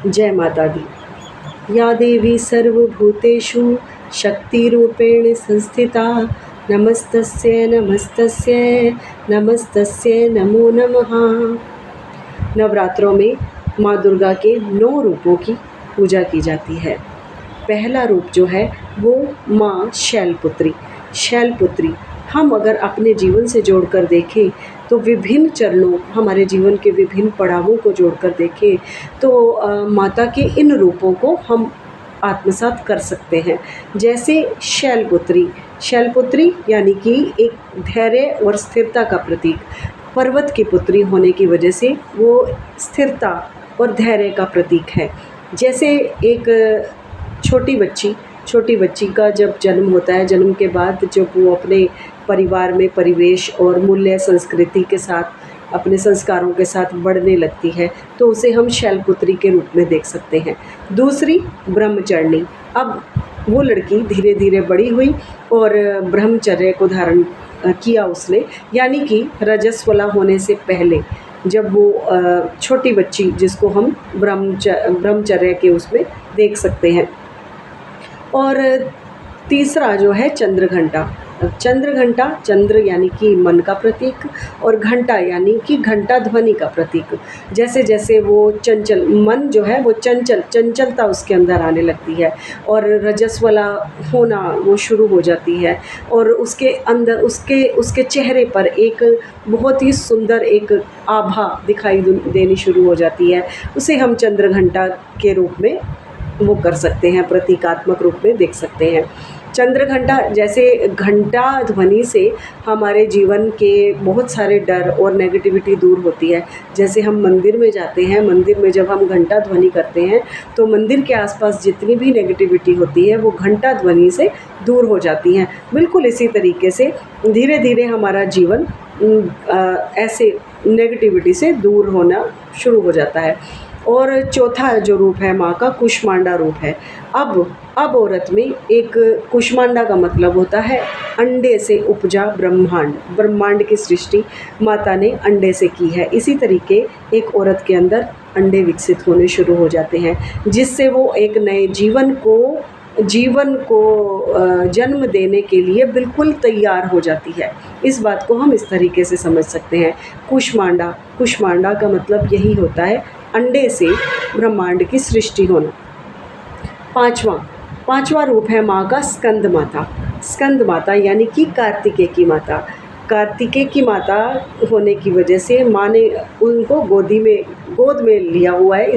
जय माता दी। या देवी सर्वभूतेषु शक्तिरूपेण संस्थिता नमस्तस्यै नमस्तस्यै नमस्तस्यै नमो नमः। नवरात्रों में माँ दुर्गा के 9 रूपों की पूजा की जाती है। पहला रूप जो है वो माँ शैलपुत्री। शैलपुत्री हम अगर अपने जीवन से जोड़कर देखें तो विभिन्न चरणों, हमारे जीवन के विभिन्न पड़ावों को जोड़कर देखें तो माता के इन रूपों को हम आत्मसात कर सकते हैं। जैसे शैलपुत्री, शैलपुत्री यानी कि एक धैर्य और स्थिरता का प्रतीक। पर्वत की पुत्री होने की वजह से वो स्थिरता और धैर्य का प्रतीक है। जैसे एक छोटी बच्ची का जब जन्म होता है, जन्म के बाद जब वो अपने परिवार में परिवेश और मूल्य संस्कृति के साथ, अपने संस्कारों के साथ बढ़ने लगती है तो उसे हम शैलपुत्री के रूप में देख सकते हैं। दूसरी ब्रह्मचारिणी। अब वो लड़की धीरे धीरे बड़ी हुई और ब्रह्मचर्य को धारण किया उसने, यानी कि रजस्वला होने से पहले जब वो छोटी बच्ची, जिसको हम ब्रह्मचर्य के उसमें देख सकते हैं। और तीसरा जो है चंद्रघंटा। चंद्रघंटा, चंद्र यानी कि मन का प्रतीक और घंटा यानी कि घंटा ध्वनि का प्रतीक। जैसे जैसे वो चंचल मन जो है वो चंचलता उसके अंदर आने लगती है और रजस्वला होना वो शुरू हो जाती है और उसके अंदर उसके चेहरे पर एक बहुत ही सुंदर एक आभा दिखाई देनी शुरू हो जाती है। उसे हम चंद्रघंटा के रूप में वो कर सकते हैं, प्रतीकात्मक रूप में देख सकते हैं। चंद्रघंटा जैसे घंटा ध्वनि से हमारे जीवन के बहुत सारे डर और नेगेटिविटी दूर होती है। जैसे हम मंदिर में जाते हैं, मंदिर में जब हम घंटा ध्वनि करते हैं तो मंदिर के आसपास जितनी भी नेगेटिविटी होती है वो घंटा ध्वनि से दूर हो जाती हैं। बिल्कुल इसी तरीके से धीरे धीरे हमारा जीवन ऐसे नेगेटिविटी से दूर होना शुरू हो जाता है। और चौथा जो रूप है माँ का, कुष्मांडा रूप है। अब औरत में एक कुष्मांडा का मतलब होता है अंडे से उपजा ब्रह्मांड। ब्रह्मांड की सृष्टि माता ने अंडे से की है। इसी तरीके एक औरत के अंदर अंडे विकसित होने शुरू हो जाते हैं, जिससे वो एक नए जीवन को जन्म देने के लिए बिल्कुल तैयार हो जाती है। इस बात को हम इस तरीके से समझ सकते हैं। कुष्मांडा का मतलब यही होता है, अंडे से ब्रह्मांड की सृष्टि होना। पांचवा रूप है माँ का स्कंद माता। स्कंद माता यानी कि कार्तिकेय की माता। कार्तिकेय की माता होने की वजह से माँ ने उनको गोद में लिया हुआ है।